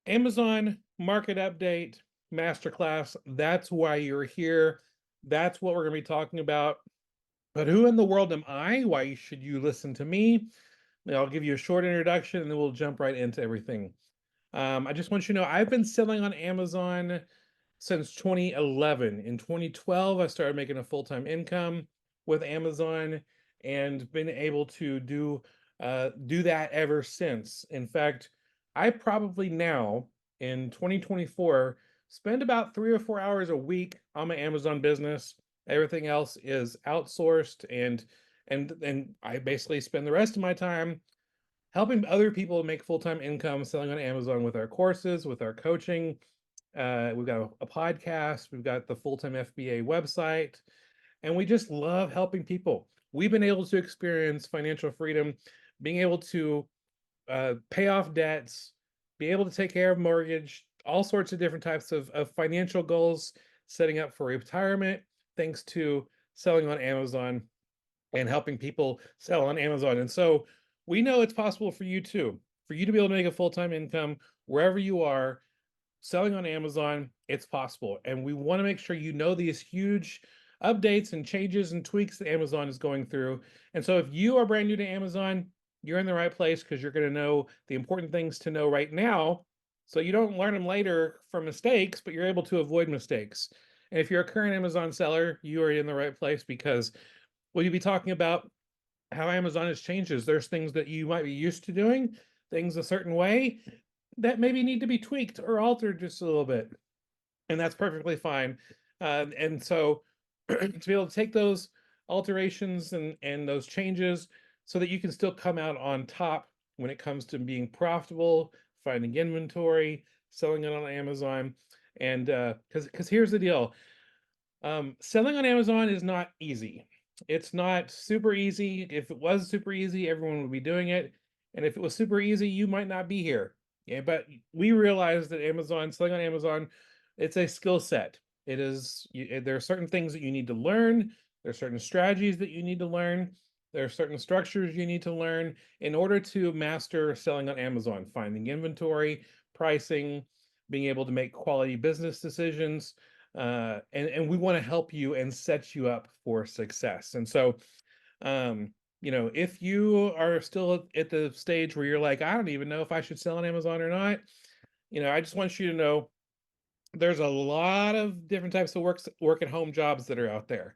Amazon Market Update Masterclass. That's why you're here. That's what we're going to be talking about. But who in the world am I? Why should you listen to me? I'll give you a short introduction and then we'll jump right into everything. I just want you to know I've been selling on Amazon since 2011. In 2012, I started making a full-time income with Amazon and been able to do that ever since. In fact, I probably now in 2024 spend about 3 or 4 hours a week on my Amazon business. Everything else is outsourced, and I basically spend the rest of my time helping other people make full-time income selling on Amazon with our courses, with our coaching. We've got a podcast, we've got the full-time FBA website, and we just love helping people. We've been able to experience financial freedom, being able to pay off debts, be able to take care of mortgage, all sorts of different types of financial goals, setting up for retirement, thanks to selling on Amazon and helping people sell on Amazon. And so we know it's possible for you too, for you to be able to make a full-time income wherever you are, selling on Amazon. It's possible. And we want to make sure you know these huge updates and changes and tweaks that Amazon is going through. And so if you are brand new to Amazon, you're in the right place because you're going to know the important things to know right now so you don't learn them later from mistakes, but you're able to avoid mistakes. And if you're a current Amazon seller, you are in the right place because we'll be talking about how Amazon has changes. There's things that you might be used to doing, things a certain way that maybe need to be tweaked or altered just a little bit. And that's perfectly fine. And so to be able to take those alterations and those changes so that you can still come out on top when it comes to being profitable, finding inventory, selling it on Amazon. And because here's the deal. Selling on Amazon is not easy. It's not super easy. If it was super easy, everyone would be doing it. And if it was super easy, you might not be here. Yeah, but we realize that selling on Amazon, it's a skill set. It is, there are certain things that you need to learn. There are certain strategies that you need to learn. There are certain structures you need to learn in order to master selling on Amazon, finding inventory, pricing, being able to make quality business decisions, and we want to help you and set you up for success. And so, if you are still at the stage where you're like, I don't even know if I should sell on Amazon or not, I just want you to know there's a lot of different types of work at home jobs that are out there.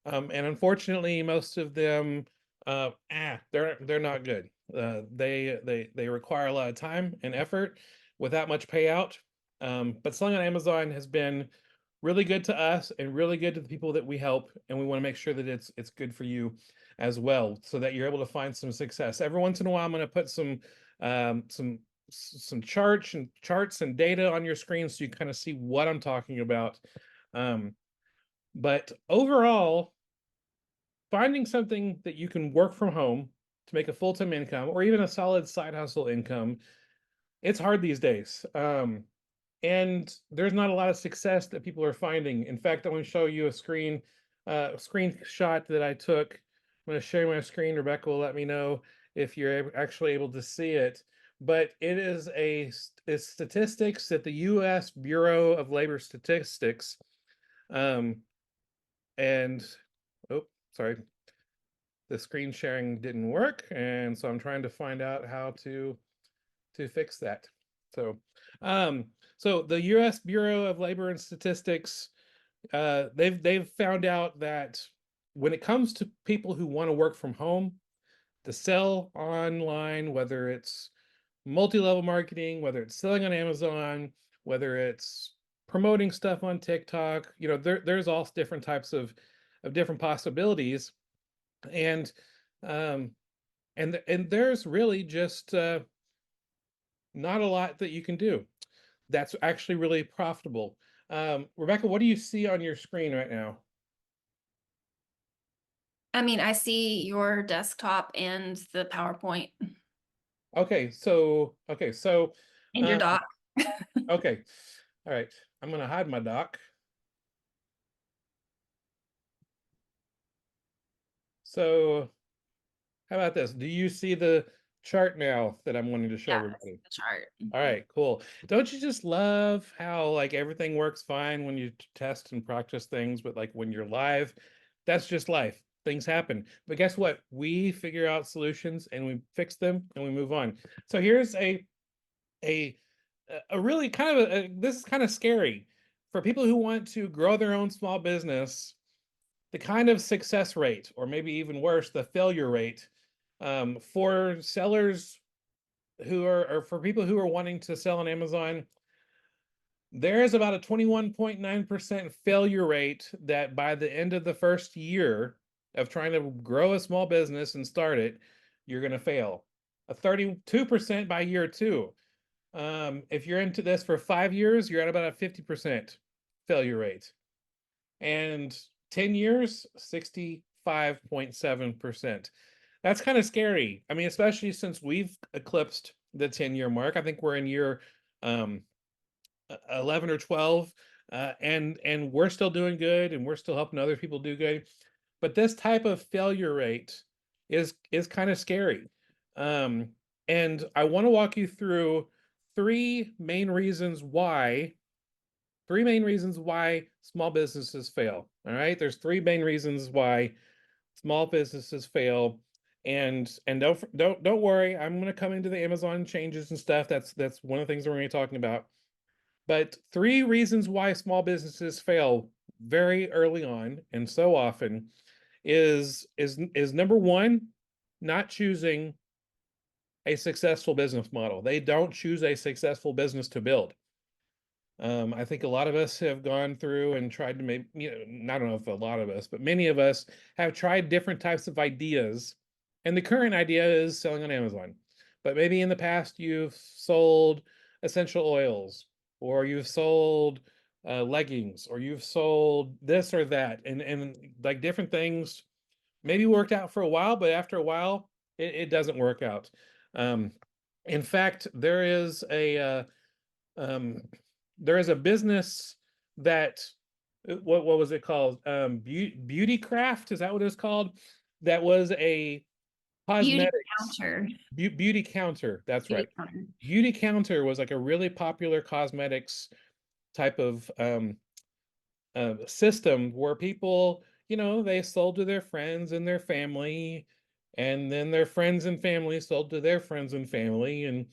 And unfortunately, most of them, they're not good. They require a lot of time and effort without much payout. But selling on Amazon has been really good to us and really good to the people that we help, and we want to make sure that it's good for you as well, so that you're able to find some success. Every once in a while, I'm going to put some charts and data on your screen so you kind of see what I'm talking about. But overall, finding something that you can work from home to make a full-time income or even a solid side hustle income, it's hard these days. And there's not a lot of success that people are finding. In fact, I want to show you a screenshot that I took. I'm going to share my screen. Rebecca will let me know if you're actually able to see it. But it is it's statistics that the U.S. Bureau of Labor Statistics, and oh, sorry, the screen sharing didn't work, and so I'm trying to find out how to fix that. So, so the U.S. Bureau of Labor and Statistics, they've found out that when it comes to people who want to work from home, to sell online, whether it's multi-level marketing, whether it's selling on Amazon, whether it's promoting stuff on TikTok, there's all different types of different possibilities, and um, and there's really just not a lot that you can do that's actually really profitable. Rebecca, what do you see on your screen right now? I mean, I see your desktop and the PowerPoint Okay, so and your um, doc. okay, all right. I'm gonna hide my doc. So how about this? Do you see chart now that I'm wanting to show Yeah, everybody. the chart. All right, cool. Don't you just love how like everything works fine when you test and practice things, but like when you're live, that's just life. Things happen. But guess what? We figure out solutions and we fix them and we move on. So here's a a really kind of this is kind of scary for people who want to grow their own small business. The kind of success rate, or maybe even worse, the failure rate for sellers who are, or for people who are wanting to sell on Amazon, there is about a 21.9% failure rate that by the end of the first year of trying to grow a small business and start it, you're going to fail. A 32% by year two. If you're into this for 5 years, you're at about a 50% failure rate. And 10 years, 65.7%. That's kind of scary. I mean, especially since we've eclipsed the 10-year mark. I think we're in year 11 or 12, and we're still doing good and we're still helping other people do good. But this type of failure rate is kind of scary. Um, and I want to walk you through three main reasons why small businesses fail. All right, there's three main reasons why small businesses fail. And don't worry, I'm going to come into the Amazon changes and stuff. That's one of the things we're going to be talking about. But three reasons why small businesses fail very early on and so often is number one, not choosing a successful business model. They don't choose a successful business to build. I think a lot of us have gone through and tried to make, I don't know if a lot of us, but many of us have tried different types of ideas. And the current idea is selling on Amazon. But maybe in the past, you've sold essential oils, or you've sold leggings, or you've sold this or that. And like different things maybe worked out for a while, but after a while, it doesn't work out. Um, in fact, um, there is a business that what was it called? Beauty Craft, is that what it's called? That was a Beauty cosmetics counter. beauty counter. That's Beauty right. counter. Beauty counter was like a really popular cosmetics type of system where people, they sold to their friends and their family, and then their friends and family sold to their friends and family, and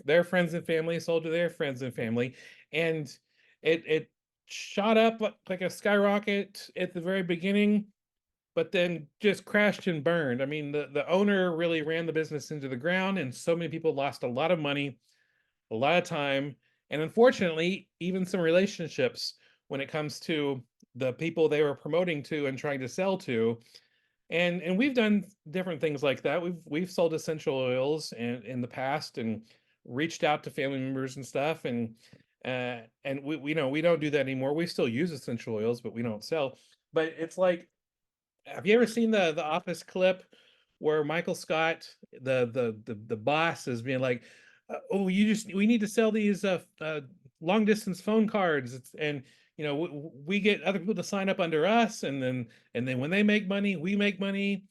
their friends and family sold to their friends and family, and it shot up like a skyrocket at the very beginning, but then just crashed and burned. I mean, the owner really ran the business into the ground, and so many people lost a lot of money, a lot of time, and unfortunately, even some relationships when it comes to the people they were promoting to and trying to sell to. And we've done different things like that. We've sold essential oils in the past and reached out to family members and stuff. And we know we don't do that anymore. We still use essential oils, but we don't sell. But it's like, have you ever seen the Office clip where Michael Scott, the boss, is being like, "Oh, we need to sell these long distance phone cards, and we get other people to sign up under us, and then when they make money, we make money."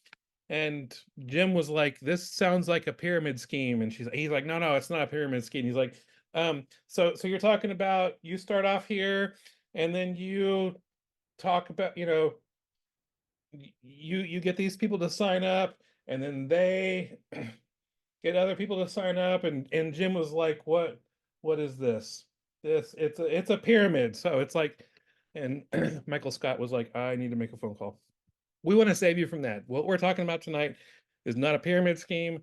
And Jim was like, "This sounds like a pyramid scheme," and he's like, "No, no, it's not a pyramid scheme." He's like, so you're talking about you start off here, and then you talk about you get these people to sign up, and then they get other people to sign up, and Jim was like, what is this? It's a pyramid. So it's like, and Michael Scott was like, I need to make a phone call. We want to save you from that. What we're talking about tonight is not a pyramid scheme.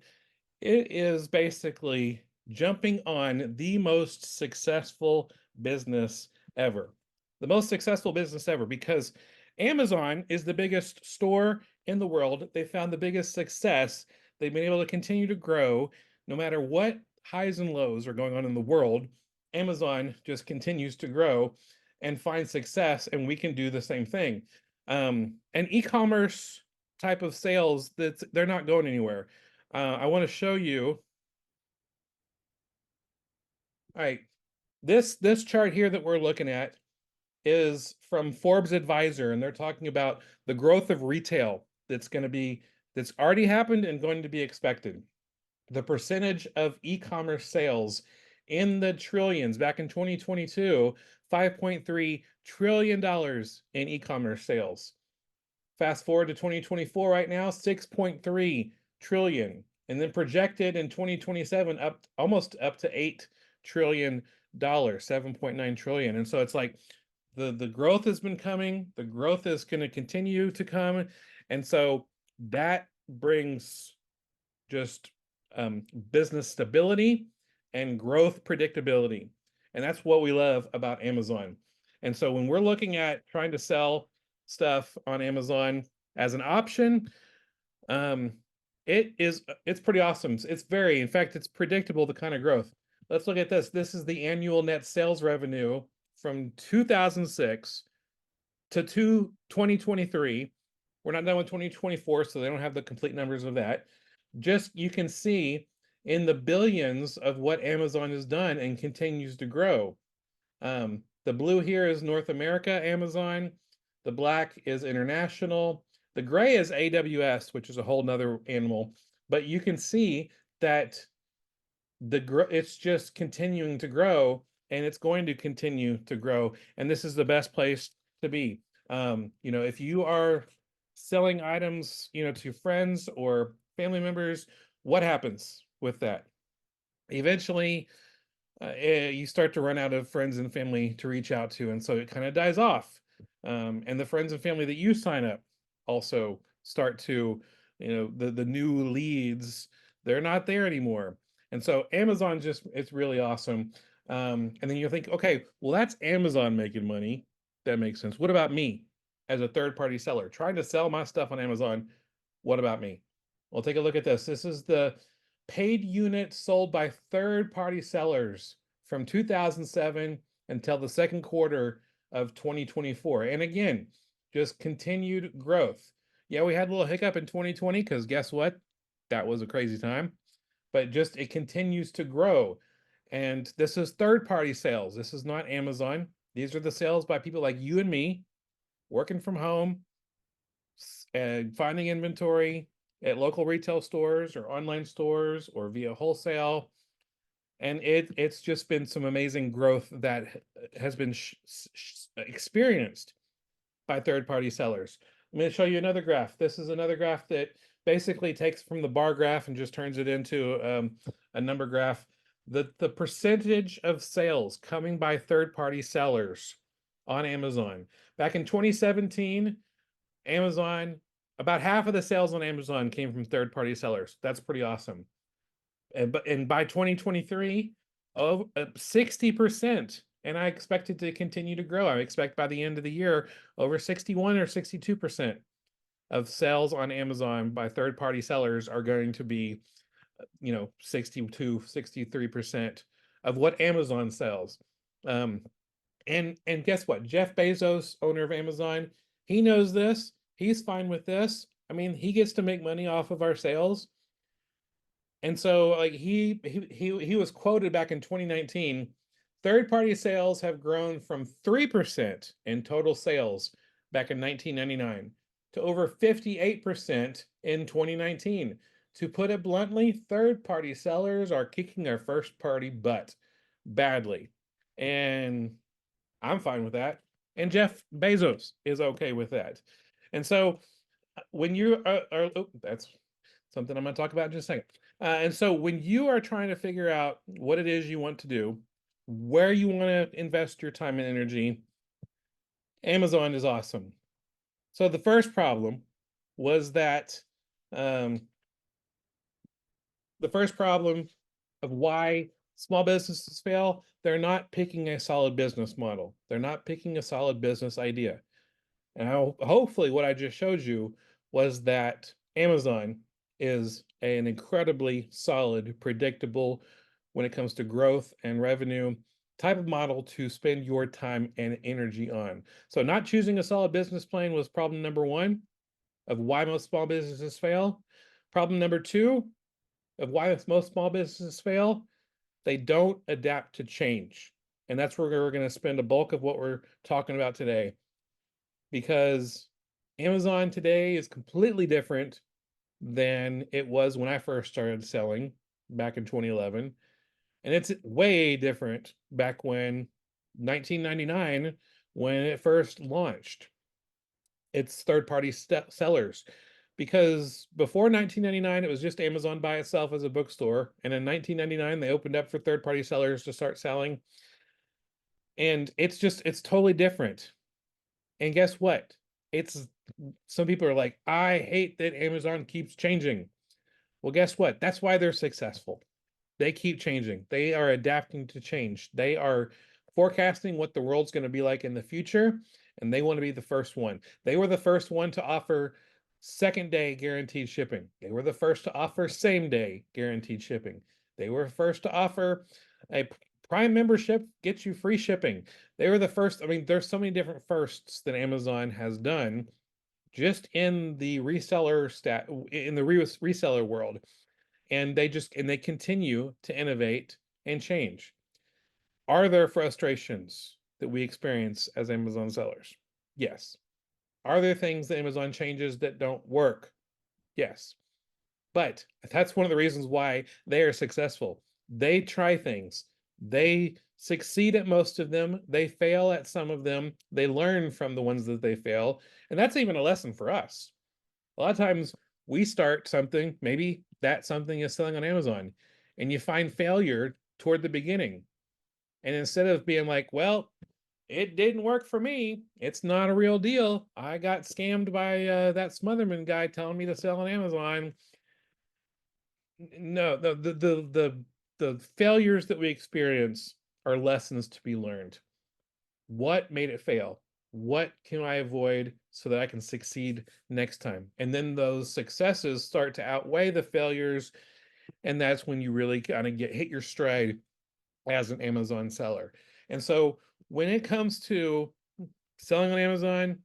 It is basically jumping on the most successful business ever. The most successful business ever, because Amazon is the biggest store in the world. They found the biggest success. They've been able to continue to grow no matter what highs and lows are going on in the world. Amazon just continues to grow and find success, and we can do the same thing. And e-commerce type of sales, they're not going anywhere. I want to show you. All right, this chart here that we're looking at is from Forbes Advisor, and they're talking about the growth of retail that's already happened and going to be expected. the percentage of e-commerce sales in the trillions back in 2022, $5.3 trillion in e-commerce sales. Fast forward to 2024 right now, 6.3 trillion. And then projected in 2027 up almost up to $8 trillion, 7.9 trillion. And so it's like the growth has been coming, the growth is going to continue to come. And so that brings just business stability and growth predictability. And that's what we love about Amazon. And so when we're looking at trying to sell stuff on Amazon as an option, um, it's pretty awesome. It's very, in fact, it's predictable, the kind of growth. Let's look at this. This is the annual net sales revenue from 2006 to 2023. We're not done with 2024, so they don't have the complete numbers of that. Just you can see in the billions of what Amazon has done and continues to grow. The blue here is North America Amazon. The black is international. The gray is AWS, which is a whole nother animal. But you can see that it's just continuing to grow, and it's going to continue to grow. And this is the best place to be. If you are selling items, to friends or family members, what happens with that? Eventually, you start to run out of friends and family to reach out to, and so it kind of dies off. And the friends and family that you sign up also start to, the new leads, they're not there anymore. And so Amazon it's really awesome. And then you think, okay, well, that's Amazon making money. That makes sense. What about me as a third-party seller trying to sell my stuff on Amazon? What about me? Well, take a look at this. This is the paid unit sold by third-party sellers from 2007 until the second quarter of 2024. And again, just continued growth. Yeah, we had a little hiccup in 2020 because guess what? That was a crazy time. But just it continues to grow. And this is third-party sales. This is not Amazon. These are the sales by people like you and me working from home and finding inventory at local retail stores or online stores or via wholesale. And it's just been some amazing growth that has been experienced by third-party sellers. I'm going to show you another graph. This is another graph that basically takes from the bar graph and just turns it into a number graph. The percentage of sales coming by third-party sellers on Amazon. Back in 2017, Amazon, about half of the sales on Amazon came from third-party sellers. That's pretty awesome. And by 2023, 60%. And I expect it to continue to grow. I expect by the end of the year, over 61 or 62% of sales on Amazon by third-party sellers are going to be, 62, 63% of what Amazon sells. And guess what? Jeff Bezos, owner of Amazon, he knows this. He's fine with this. I mean, he gets to make money off of our sales. And so like he was quoted back in 2019, third-party sales have grown from 3% in total sales back in 1999 to over 58% in 2019. To put it bluntly, third-party sellers are kicking our first-party butt badly. And I'm fine with that. And Jeff Bezos is okay with that. And so when you that's something I'm going to talk about in just a second. And so when you are trying to figure out what it is you want to do, where you want to invest your time and energy, Amazon is awesome. So the first problem was that the first problem of why small businesses fail, they're not picking a solid business model. They're not picking a solid business idea. And hopefully what I just showed you was that Amazon is an incredibly solid, predictable, when it comes to growth and revenue, type of model to spend your time and energy on. So not choosing a solid business plan was problem number one of why most small businesses fail. Problem number two of why most small businesses fail, they don't adapt to change. And that's where we're going to spend a bulk of what we're talking about today. Because Amazon today is completely different than it was when I first started selling. back in 2011, and it's way different back when 1999 when it first launched. It's third-party sellers, because before 1999 it was just Amazon by itself as a bookstore, and in 1999 they opened up for third-party sellers to start selling, and it's totally different. And guess what? It's Some people are like, I hate that Amazon keeps changing. Well, guess what? That's why they're successful. They keep changing. They are adapting to change. They are forecasting what the world's going to be like in the future, and they want to be the first one. They were the first one to offer second day guaranteed shipping. They were the first to offer same day guaranteed shipping. They were first to offer a Prime membership gets you free shipping. They were the first. I mean, there's so many different firsts that Amazon has done just in the reseller world, and they continue to innovate and change. Are there frustrations that we experience as Amazon sellers? Yes. Are there things that Amazon changes that don't work? Yes. But that's one of the reasons why they are successful. They try things. They succeed at most of them. They fail at some of them. They learn from the ones that they fail. And that's even a lesson for us. A lot of times we start something, maybe that something is selling on Amazon, and you find failure toward the beginning. And instead of being like, well, it didn't work for me, it's not a real deal, I got scammed by that Smotherman guy telling me to sell on Amazon. No, the failures that we experience are lessons to be learned. What made it fail? What can I avoid so that I can succeed next time? And then those successes start to outweigh the failures, and that's when you really kind of hit your stride as an Amazon seller. And so when it comes to selling on Amazon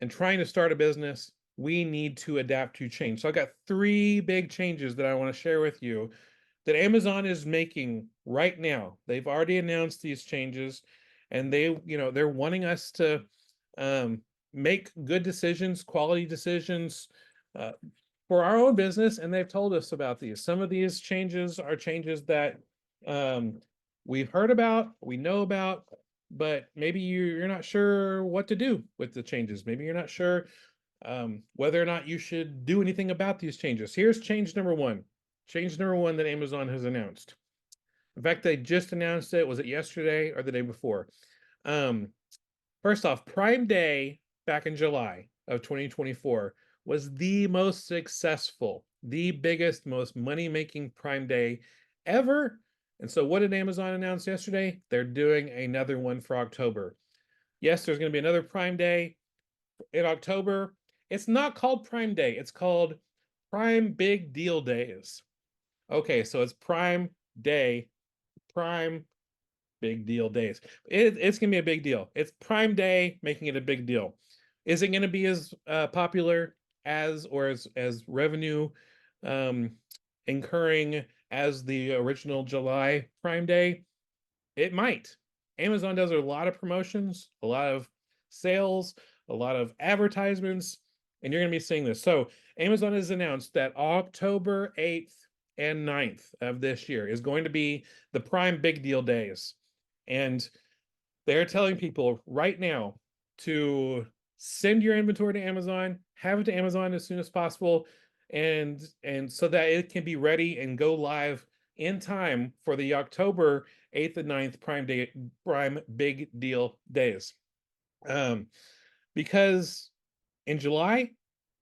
and trying to start a business, we need to adapt to change. So I got three big changes that I want to share with you that Amazon is making right now. They've already announced these changes, and they're wanting us to um, make good decisions, quality decisions uh, for our own business, and they've told us about these. Some of these changes are changes that um, we've heard about, we know about, but maybe you're not sure what to do with the changes. Maybe you're not sure whether or not you should do anything about these changes. Here's change number one. Change number one that Amazon has announced. In fact, they just announced it. Was it yesterday or the day before? Um, First off, Prime Day back in July of 2024 was the most successful, the biggest, most money-making Prime Day ever. And so what did Amazon announce yesterday? They're doing another one for October. Yes, there's going to be another Prime Day in October. It's not called Prime Day. It's called Prime Big Deal Days. Okay, so it's Prime Day, Prime Big Deal Days. It's gonna be a big deal. It's Prime Day, making it a big deal. Is it gonna be as popular as or as revenue um, incurring as the original July Prime Day? It might. Amazon does a lot of promotions, a lot of sales, a lot of advertisements, and you're going to be seeing this. So, Amazon has announced that October 8th and 9th of this year is going to be the Prime Big Deal Days. And they're telling people right now to send your inventory to Amazon, have it to Amazon as soon as possible, and so that it can be ready and go live in time for the October 8th and 9th Prime Big Deal Days. Um, because in July,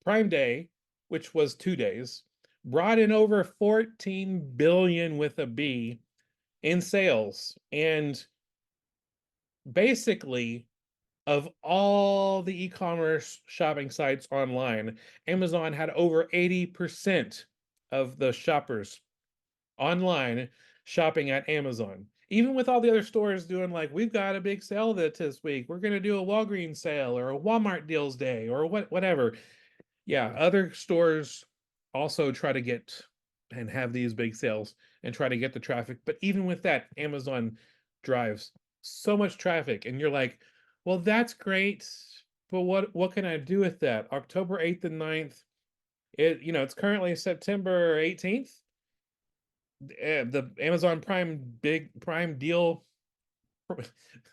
Prime Day, which was 2 days, brought in over 14 billion with a B in sales. And basically, of all the e-commerce shopping sites online, Amazon had over 80% of the shoppers online shopping at Amazon. Even with all the other stores doing like, we've got a big sale this week. We're going to do a Walgreens sale or a Walmart deals day or whatever. Yeah, other stores also try to get and have these big sales and try to get the traffic. But even with that, Amazon drives so much traffic, and you're like, well, that's great, but what can I do with that? October 8th and 9th, it's currently September 18th. the Amazon Prime deal.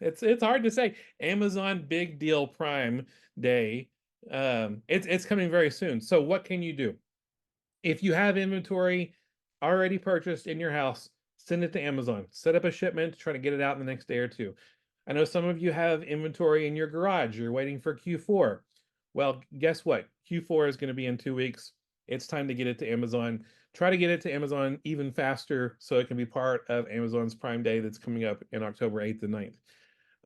It's hard to say. Amazon Big Deal Prime Day. It's coming very soon. So what can you do? If you have inventory already purchased in your house, send it to Amazon. Set up a shipment, try to get it out in the next day or two. I know some of you have inventory in your garage. You're waiting for Q4. Well, guess what? Q4 is going to be in 2 weeks. It's time to get it to Amazon. Try to get it to Amazon even faster so it can be part of Amazon's Prime Day that's coming up in October 8th and 9th.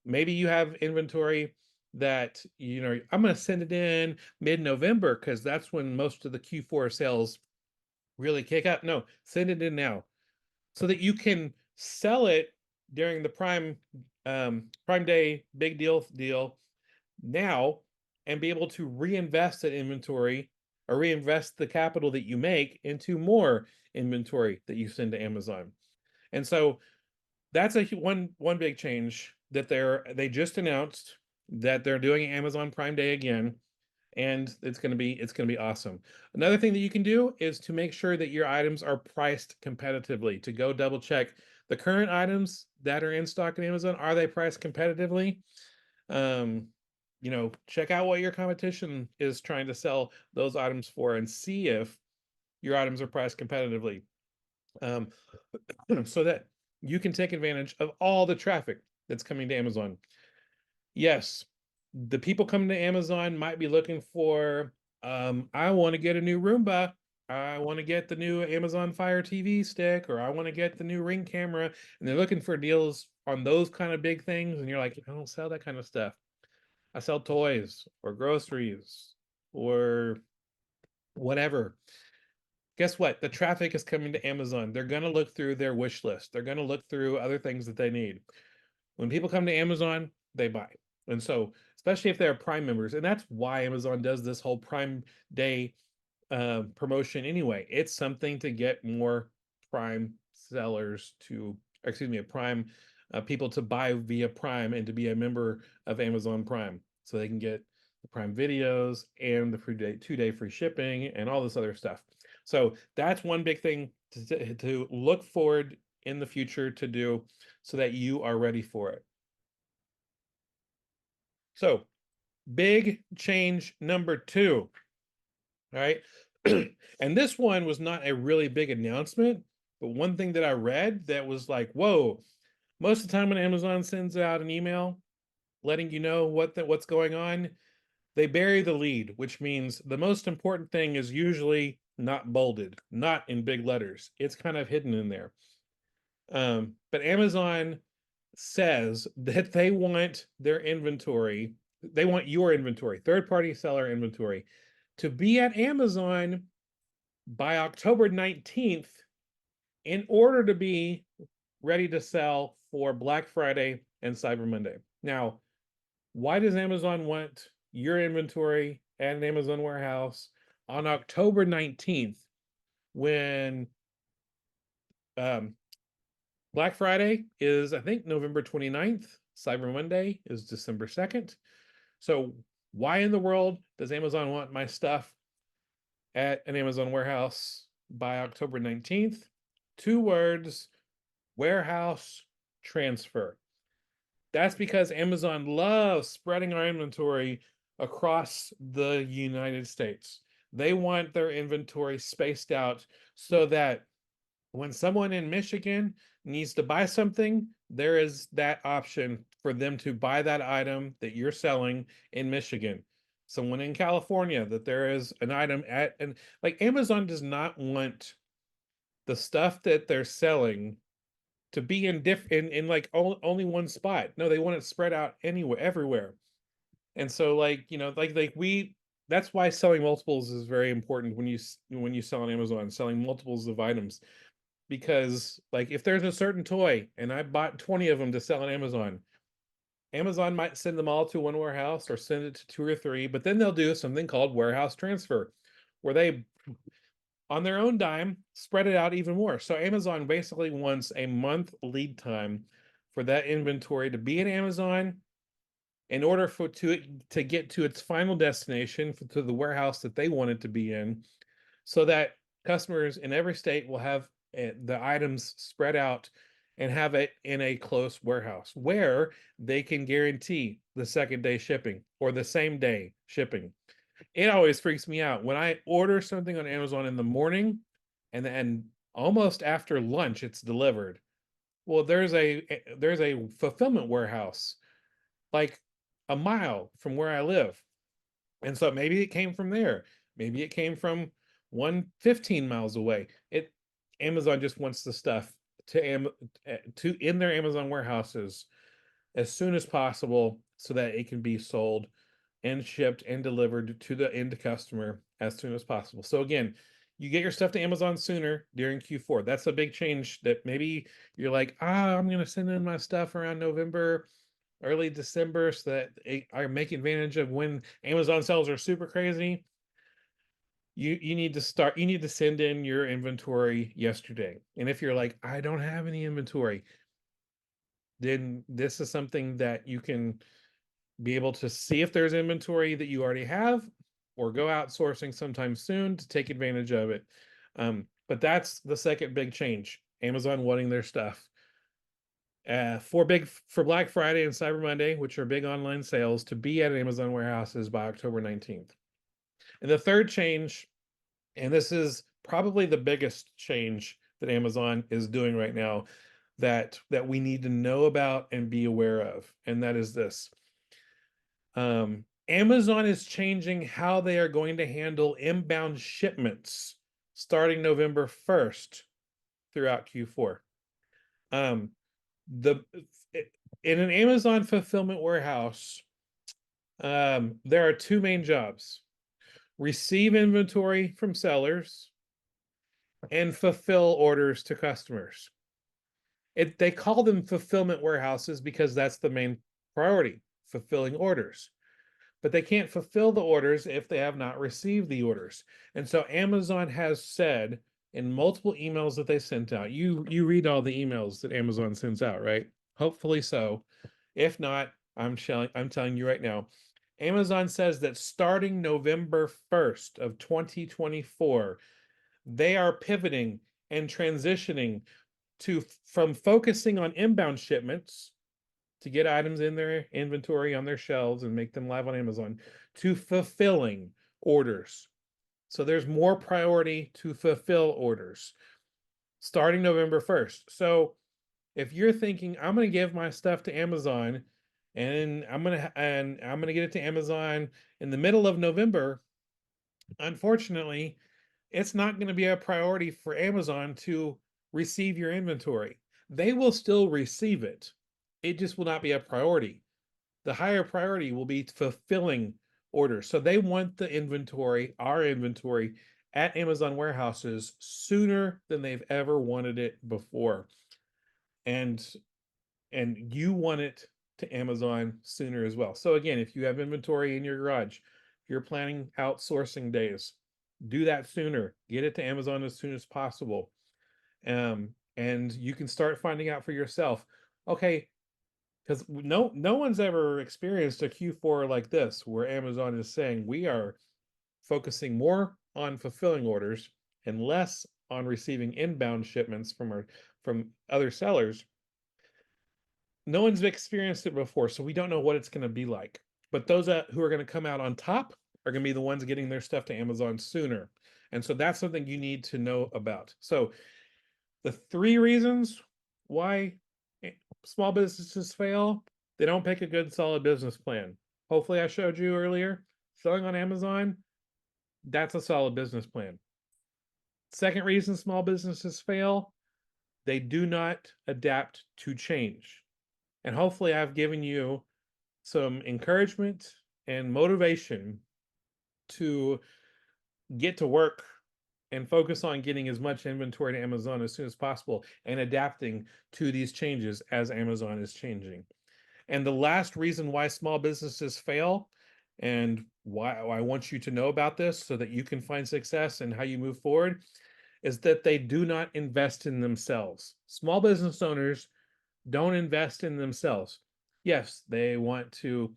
Maybe you have inventory that, I'm going to send it in mid-November because that's when most of the Q4 sales really kick up. No, send it in now so that you can sell it during the Prime Day big deal now and be able to reinvest that inventory or reinvest the capital that you make into more inventory that you send to Amazon. And so that's one big change that they just announced that they're doing Amazon Prime Day again, and it's gonna be awesome. Another thing that you can do is to make sure that your items are priced competitively. To go double check the current items that are in stock at Amazon, are they priced competitively? Check out what your competition is trying to sell those items for, and see if your items are priced competitively. Um, so that you can take advantage of all the traffic that's coming to Amazon. Yes, the people coming to Amazon might be looking for, I want to get a new Roomba. I want to get the new Amazon Fire TV stick, or I want to get the new Ring camera. And they're looking for deals on those kind of big things. And you're like, I don't sell that kind of stuff. I sell toys or groceries or whatever. Guess what? The traffic is coming to Amazon. They're going to look through their wish list. They're going to look through other things that they need. When people come to Amazon, they buy. And so, especially if they're Prime members, and that's why Amazon does this whole Prime Day promotion anyway. It's something to get more Prime sellers to, excuse me, Prime people to buy via Prime and to be a member of Amazon Prime, so they can get the Prime videos and the free day, 2-day free shipping and all this other stuff. So that's one big thing to look forward in the future to do so that you are ready for it. So, big change number 2. All right. And this one was not a really big announcement, but one thing that I read that was like, whoa, most of the time when Amazon sends out an email letting you know what's going on, they bury the lead, which means the most important thing is usually not bolded, not in big letters. It's kind of hidden in there. But Amazon says that they want their inventory, they want your inventory, third-party seller inventory, to be at Amazon by October 19th in order to be ready to sell for Black Friday and Cyber Monday. Now, why does Amazon want your inventory at an Amazon warehouse on October 19th when Black Friday is, I think, November 29th. Cyber Monday is December 2nd. So why in the world does Amazon want my stuff at an Amazon warehouse by October 19th? 2 words: warehouse transfer. That's because Amazon loves spreading our inventory across the United States. They want their inventory spaced out so that when someone in Michigan needs to buy something, there is that option for them to buy that item that you're selling in Michigan. Someone in California, that there is an item at, and like Amazon does not want the stuff that they're selling to be in like only one spot. No, they want it spread out anywhere, everywhere. And so we that's why selling multiples is very important when you sell on Amazon, selling multiples of items. Because like if there's a certain toy and I bought 20 of them to sell on Amazon, Amazon might send them all to one warehouse or send it to 2 or 3, but then they'll do something called warehouse transfer, where they on their own dime spread it out even more. So Amazon basically wants a month lead time for that inventory to be in Amazon in order to get to its final destination, to the warehouse that they want it to be in, so that customers in every state will have the items spread out and have it in a close warehouse where they can guarantee the second day shipping or the same day shipping. It always freaks me out when I order something on Amazon in the morning and then almost after lunch it's delivered. Well, there's a fulfillment warehouse like a mile from where I live. And so maybe it came from there. Maybe it came from 115 miles away. Amazon just wants the stuff to in their Amazon warehouses as soon as possible so that it can be sold and shipped and delivered to the end customer as soon as possible. So again, you get your stuff to Amazon sooner during Q4. That's a big change that maybe you're like, I'm going to send in my stuff around November, early December, so that I make advantage of when Amazon sales are super crazy. You need to send in your inventory yesterday. And if you're like, I don't have any inventory, then this is something that you can be able to see if there's inventory that you already have or go outsourcing sometime soon to take advantage of it. But that's the second big change. Amazon wanting their stuff. For Black Friday and Cyber Monday, which are big online sales, to be at Amazon warehouses by October 19th. And the third change, and this is probably the biggest change that Amazon is doing right now that we need to know about and be aware of, and that is this. Amazon is changing how they are going to handle inbound shipments starting November 1st throughout Q4. Um, the in an Amazon fulfillment warehouse, there are two main jobs: receive inventory from sellers and fulfill orders to customers. They call them fulfillment warehouses because that's the main priority, fulfilling orders. But they can't fulfill the orders if they have not received the orders. And so Amazon has said in multiple emails that they sent out, you read all the emails that Amazon sends out, right? Hopefully so. If not, I'm telling you right now, Amazon says that starting November 1st of 2024, they are pivoting and transitioning from focusing on inbound shipments to get items in their inventory on their shelves and make them live on Amazon to fulfilling orders. So there's more priority to fulfill orders starting November 1st. So if you're thinking I'm going to give my stuff to Amazon and I'm going to get it to Amazon in the middle of November, unfortunately, it's not going to be a priority for Amazon to receive your inventory. They will still receive it. It just will not be a priority. The higher priority will be fulfilling orders. So they want the inventory, our inventory, at Amazon warehouses sooner than they've ever wanted it before. And you want it to Amazon sooner as well. So again, if you have inventory in your garage, if you're planning outsourcing days, do that sooner. Get it to Amazon as soon as possible. And you can start finding out for yourself. Okay, because no one's ever experienced a Q4 like this, where Amazon is saying we are focusing more on fulfilling orders and less on receiving inbound shipments from other sellers. No one's experienced it before, so we don't know what it's going to be like. But those who are going to come out on top are going to be the ones getting their stuff to Amazon sooner. And so that's something you need to know about. So the three reasons why small businesses fail: they don't pick a good, solid business plan. Hopefully, I showed you earlier, selling on Amazon, that's a solid business plan. Second reason small businesses fail: they do not adapt to change. And hopefully, I've given you some encouragement and motivation to get to work and focus on getting as much inventory to Amazon as soon as possible and adapting to these changes as Amazon is changing. And the last reason why small businesses fail, and why I want you to know about this so that you can find success and how you move forward, is that they do not invest in themselves. Small business owners don't invest in themselves. Yes, they want to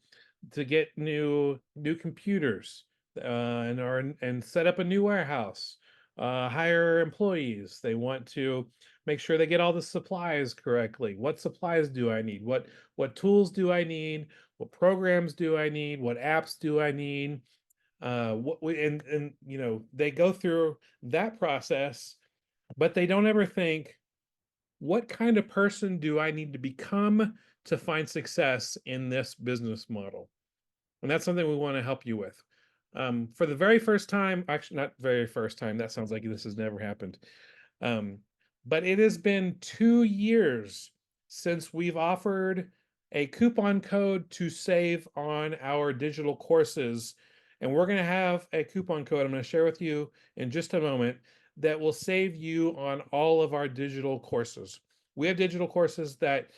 get new computers and set up a new warehouse, hire employees. They want to make sure they get all the supplies correctly. What supplies do I need? What tools do I need? What programs do I need? What apps do I need? And they go through that process, but they don't ever think, what kind of person do I need to become to find success in this business model? And that's something we want to help you with. For the very first time, actually, not very first time, that sounds like this has never happened. Um, but it has been 2 years since we've offered a coupon code to save on our digital courses. And we're going to have a coupon code I'm going to share with you in just a moment that will save you on all of our digital courses. We have digital courses that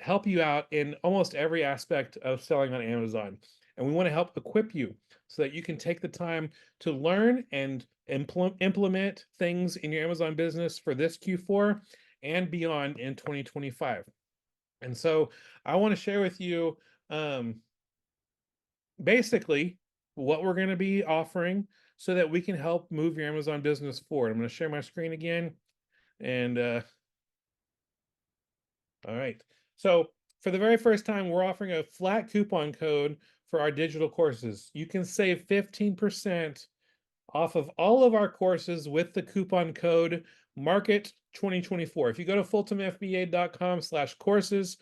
help you out in almost every aspect of selling on Amazon. And we want to help equip you so that you can take the time to learn and implement things in your Amazon business for this Q4 and beyond in 2025. And so I want to share with you um, basically what we're going to be offering so that we can help move your Amazon business forward. I'm going to share my screen again. And all right. So for the very first time, we're offering a flat coupon code for our digital courses. You can save 15% off of all of our courses with the coupon code Market 2024. If you go to fultonefba.com/courses,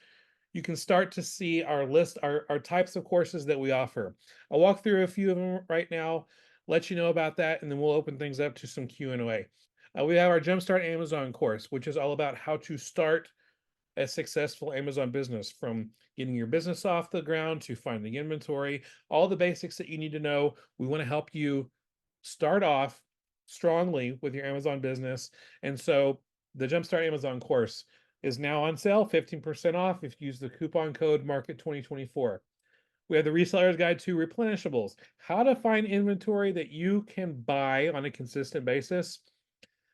you can start to see our list, our types of courses that we offer. I'll walk through a few of them right now, let you know about that, and then we'll open things up to some Q&A. We have our Jumpstart Amazon course, which is all about how to start a successful Amazon business, from getting your business off the ground to finding inventory, all the basics that you need to know. We want to help you start off strongly with your Amazon business. And so the Jumpstart Amazon course is now on sale, 15% off if you use the coupon code Market 2024. We have the Reseller's Guide to Replenishables, how to find inventory that you can buy on a consistent basis,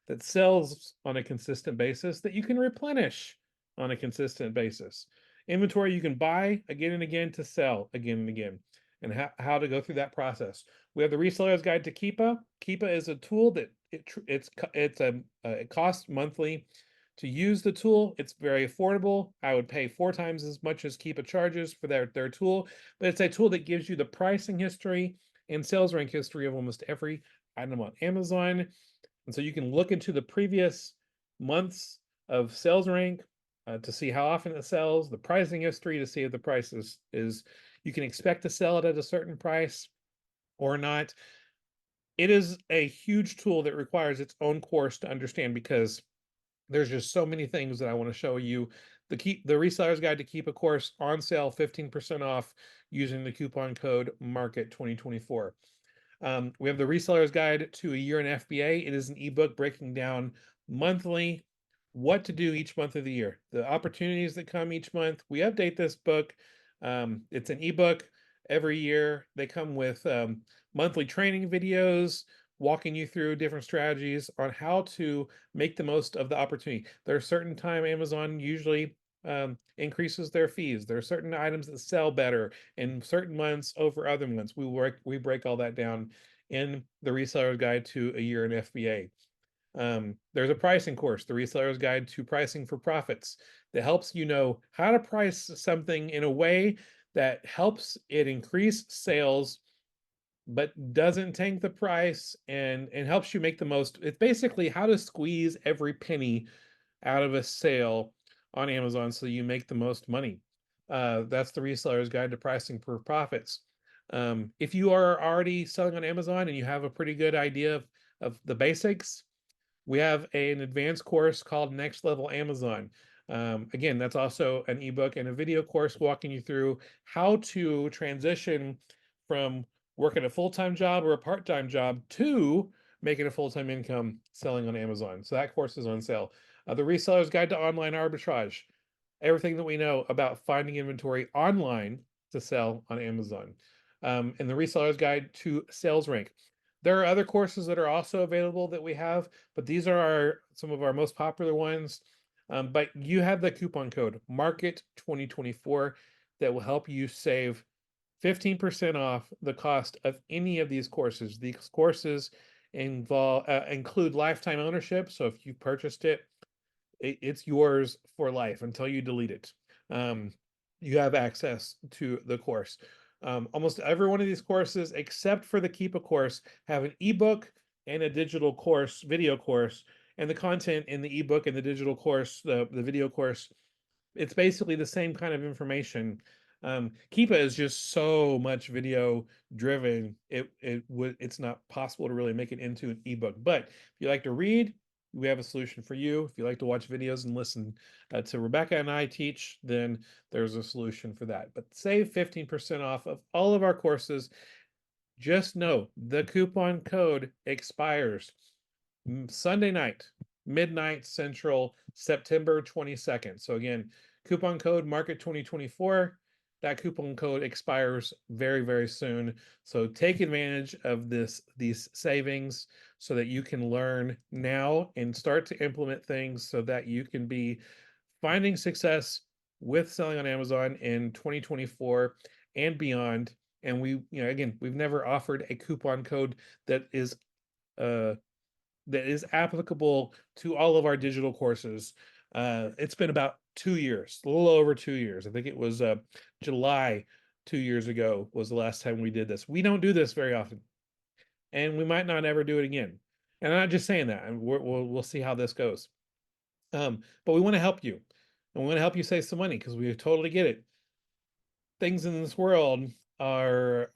that sells on a consistent basis, that you can replenish on a consistent basis. Inventory you can buy again and again to sell again and again, and how to go through that process. We have the Reseller's Guide to Keepa. Keepa is a tool that it costs monthly to use the tool. It's very affordable. I would pay 4 times as much as Keepa charges for their tool, but it's a tool that gives you the pricing history and sales rank history of almost every item on Amazon. And so you can look into the previous months of sales rank to see how often it sells, the pricing history to see if the price is you can expect to sell it at a certain price or not. It is a huge tool that requires its own course to understand, because there's just so many things that I want to show you. The Reseller's Guide to Keepa course on sale, 15% off using the coupon code Market 2024. We have the Reseller's Guide to a Year in FBA. It is an ebook breaking down monthly what to do each month of the year, the opportunities that come each month. We update this book. It's an ebook every year. They come with monthly training videos, walking you through different strategies on how to make the most of the opportunity. There are certain time Amazon usually increases their fees. There are certain items that sell better in certain months over other months. We break all that down in the Reseller's Guide to a Year in FBA. There's a pricing course, the Reseller's Guide to Pricing for Profits, that helps you know how to price something in a way that helps it increase sales but doesn't tank the price, and helps you make the most. It's basically how to squeeze every penny out of a sale on Amazon so you make the most money. That's the Reseller's Guide to Pricing for Profits. If you are already selling on Amazon and you have a pretty good idea of the basics, we have an advanced course called Next Level Amazon. Again, that's also an ebook and a video course walking you through how to transition from working a full-time job or a part-time job to making a full-time income selling on Amazon. So that course is on sale. The Reseller's Guide to Online Arbitrage, everything that we know about finding inventory online to sell on Amazon. And the Reseller's Guide to Sales Rank. There are other courses that are also available that we have, but these are some of our most popular ones. But you have the coupon code Market 2024 that will help you save 15% off the cost of any of these courses. These courses include lifetime ownership. So if you purchased it, it's yours for life until you delete it. Um, you have access to the course. Almost every one of these courses, except for the Keep a course, have an ebook and a digital course, video course, and the content in the ebook and the digital course, the video course, it's basically the same kind of information. Keepa is just so much video driven. It's not possible to really make it into an ebook. But if you like to read, we have a solution for you. If you like to watch videos and listen to Rebecca and I teach, then there's a solution for that. But save 15% off of all of our courses. Just know the coupon code expires Sunday night, midnight Central, September 22nd. So again, coupon code Market 2024. That coupon code expires very, very soon. So take advantage of these savings so that you can learn now and start to implement things so that you can be finding success with selling on Amazon in 2024 and beyond. And again, we've never offered a coupon code that is uh that is applicable to all of our digital courses. It's been about 2 years, a little over 2 years. I think it was July 2 years ago was the last time we did this. We don't do this very often, and we might not ever do it again. And I'm not just saying that. And we'll see how this goes. But we want to help you, and we want to help you save some money because we totally get it. Things in this world are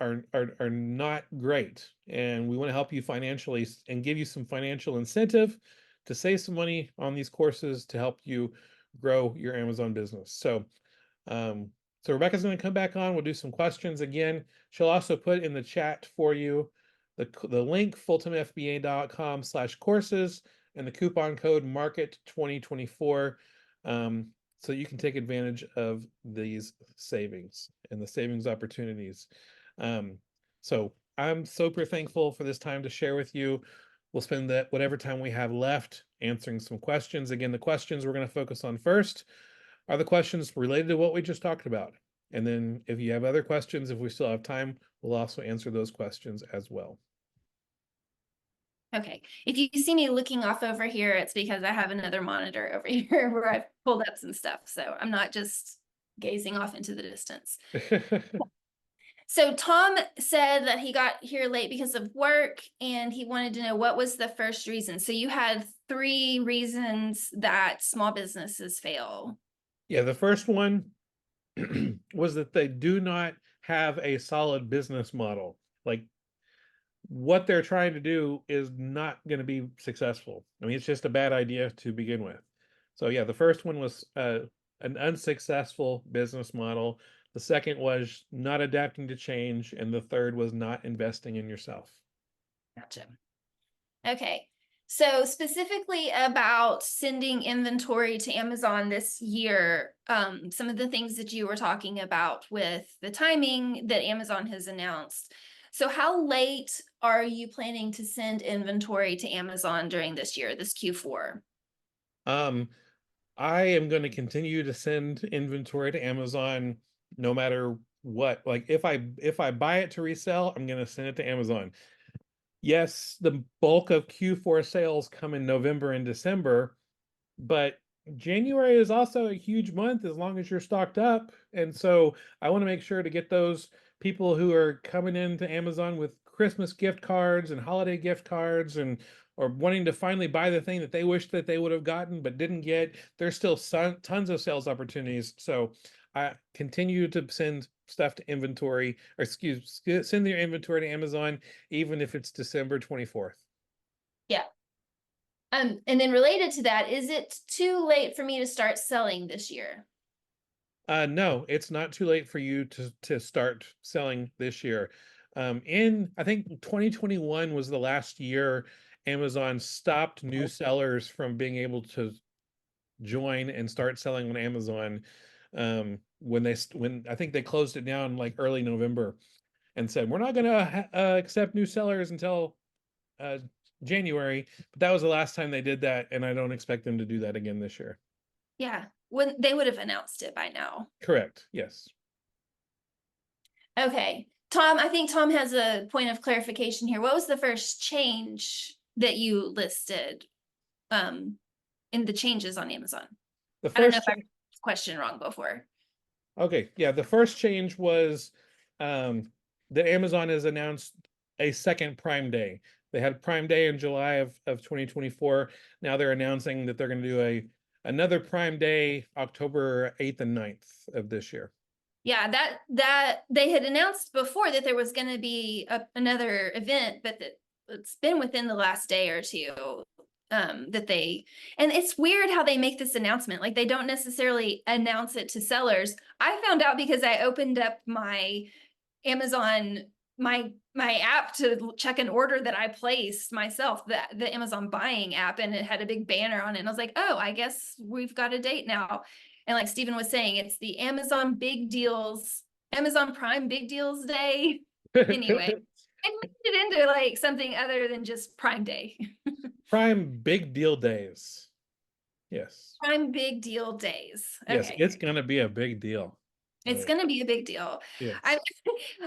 not great, and we want to help you financially and give you some financial incentive to save some money on these courses to help you grow your Amazon business. Um, so Rebecca's going to come back on. We'll do some questions again. She'll also put in the chat for you the link fulltimefba.com/courses and the coupon code Market 2024. So you can take advantage of these savings and the savings opportunities. So I'm super thankful for this time to share with you. We'll spend that whatever time we have left answering some questions. Again, the questions we're going to focus on first are the questions related to what we just talked about. And then if you have other questions, if we still have time, we'll also answer those questions as well. Okay, if you see me looking off over here, it's because I have another monitor over here where I've pulled up some stuff. So I'm not just gazing off into the distance. So Tom said that he got here late because of work and he wanted to know what was the first reason. So you had 3 reasons that small businesses fail. Yeah, the first one was that they do not have a solid business model. Like what they're trying to do is not going to be successful. I mean, it's just a bad idea to begin with. So yeah, the first one was an unsuccessful business model. The second was not adapting to change, and the third was not investing in yourself. Gotcha. Okay. So specifically about sending inventory to Amazon this year, some of the things that you were talking about with the timing that Amazon has announced. So how late are you planning to send inventory to Amazon during this year, this Q4? I am going to continue to send inventory to Amazon no matter what. Like if I buy it to resell, I'm going to send it to Amazon. Yes, the bulk of Q4 sales come in November and December, but January is also a huge month as long as you're stocked up. And so I want to make sure to get those people who are coming into Amazon with Christmas gift cards and holiday gift cards and or wanting to finally buy the thing that they wish that they would have gotten but didn't get. There's still tons of sales opportunities. So I continue to send stuff to inventory, or send your inventory to Amazon, even if it's December 24th. Yeah. And then related to that, is it too late for me to start selling this year? No, it's not too late for you to start selling this year. I think 2021 was the last year Amazon stopped new sellers from being able to join and start selling on Amazon. When I think they closed it down like early November and said we're not going to accept new sellers until January. But that was the last time they did that, and I don't expect them to do that again this year. Yeah, when they would have announced it by now. Correct. Yes. Okay. Tom, I think Tom has a point of clarification here. What was the first change that you listed in the changes on Amazon? The I don't know first if I change, got the question wrong before. okay, yeah, the first change was that Amazon has announced a second Prime Day. They had Prime Day in July of 2024. Now they're announcing that they're going to do another Prime Day October 8th and 9th of this year. Yeah, that they had announced before that there was going to be another event, but that it's been within the last day or two that they, and it's weird how they make this announcement. Like they don't necessarily announce it to sellers. I found out because I opened up my Amazon my app to check an order that I placed myself, the Amazon buying app, and it had a big banner on it. And I was like, oh, I guess we've got a date now. And like Stephen was saying, it's the Amazon Big Deals, Amazon Prime Big Deals Day. Anyway, it made it into like something other than just Prime Day. Prime Big Deal Days. Yes. Prime Big Deal Days. Yes, Okay. it's going to be a big deal. It's going to be a big deal. I Yes.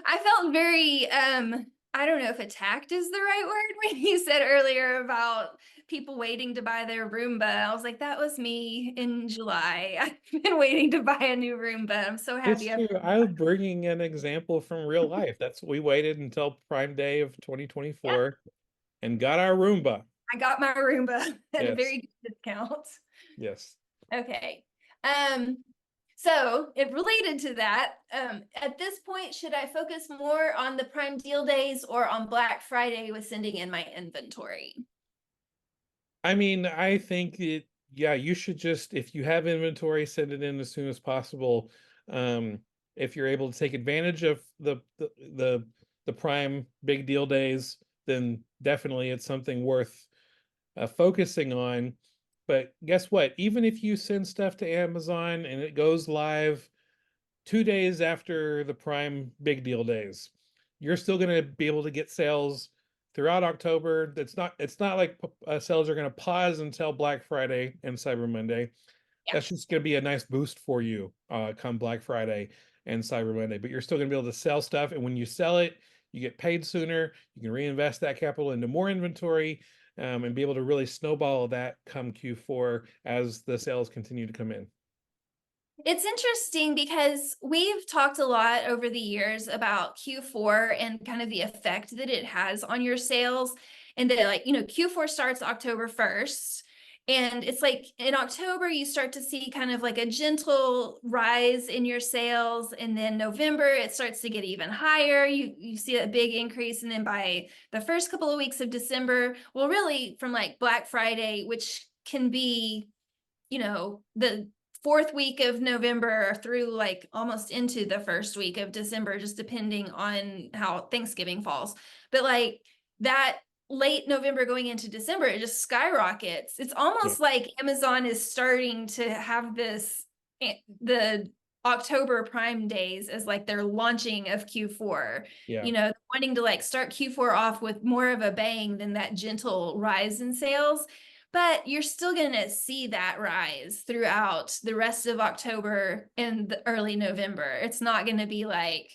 I felt very I don't know if attacked is the right word when you said earlier about people waiting to buy their Roomba. I was like, that was me in July. I've been waiting to buy a new Roomba. I'm so It's happy true. I'm bringing an example from real life. That's we waited until Prime Day of yeah, 2024 and got our Roomba. I got my Roomba at a Yes. very good discount. Yes. Okay. Um, so it related to that, at this point, should I focus more on the Prime Deal days or on Black Friday with sending in my inventory? I mean, I think yeah, you should just, if you have inventory, send it in as soon as possible. Um, if you're able to take advantage of the Prime Big Deal days, then definitely it's something worth focusing on. But guess what? Even if you send stuff to Amazon and it goes live 2 days after the Prime Big Deal days, you're still going to be able to get sales throughout October. It's not like sales are going to pause until Black Friday and Cyber Monday. Yeah. That's just going to be a nice boost for you come Black Friday and Cyber Monday. But you're still going to be able to sell stuff, and when you sell it, you get paid sooner. You can reinvest that capital into more inventory, and be able to really snowball that come Q4 as the sales continue to come in. It's interesting because we've talked a lot over the years about Q4 and kind of the effect that it has on your sales. And that, like, Q4 starts October 1st. And it's like in October, you start to see kind of like a gentle rise in your sales. And then November, it starts to get even higher. You see a big increase. And then by the first couple of weeks of December, well, really from like Black Friday, which can be the fourth week of November through like almost into the first week of December, just depending on how Thanksgiving falls. But like that late November going into December, it just skyrockets. It's Yeah. almost like Amazon is starting to have the October Prime days as like their launching of Q4. Yeah. Wanting to like start Q4 off with more of a bang than that gentle rise in sales. But you're still going to see that rise throughout the rest of October and the early November. It's not going to be like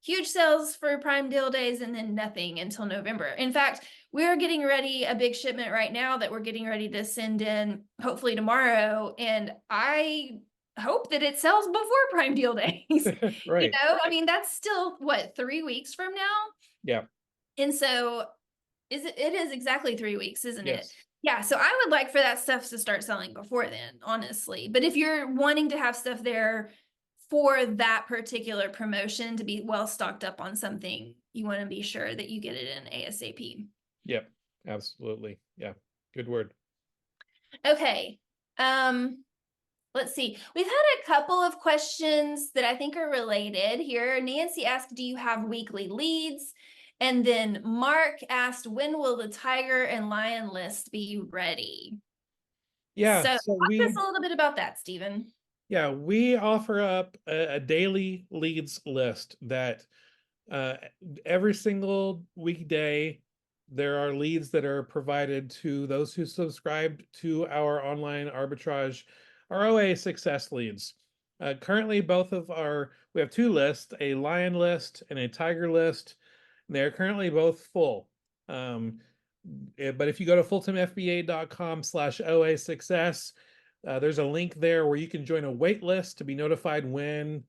huge sales for Prime Deal days and then nothing until November. In fact, we're getting ready a big shipment right now that we're getting ready to send in hopefully tomorrow. And I hope that it sells before Prime Deal days. Right. I mean, that's still what, 3 weeks from now? Yeah. And so it is exactly 3 weeks, isn't it? Yes. Yeah, so I would like for that stuff to start selling before then, honestly. But if you're wanting to have stuff there for that particular promotion to be well stocked up on something, you want to be sure that you get it in ASAP. Yep. Absolutely. Yeah. Good word. Okay. Let's see. We've had a couple of questions that I think are related here. Nancy asked, do you have weekly leads? And then Mark asked, when will the tiger and lion list be ready? Yeah. So talk So to us a little bit about that, Stephen. yeah, we offer up a daily leads list that uh, every single weekday, there are leads that are provided to those who subscribe to our online arbitrage, our OA success leads. Currently, we have two lists, a lion list and a tiger list. They're currently both full. But if you go to fulltimefba.com/OA success, there's a link there where you can join a wait list to be notified when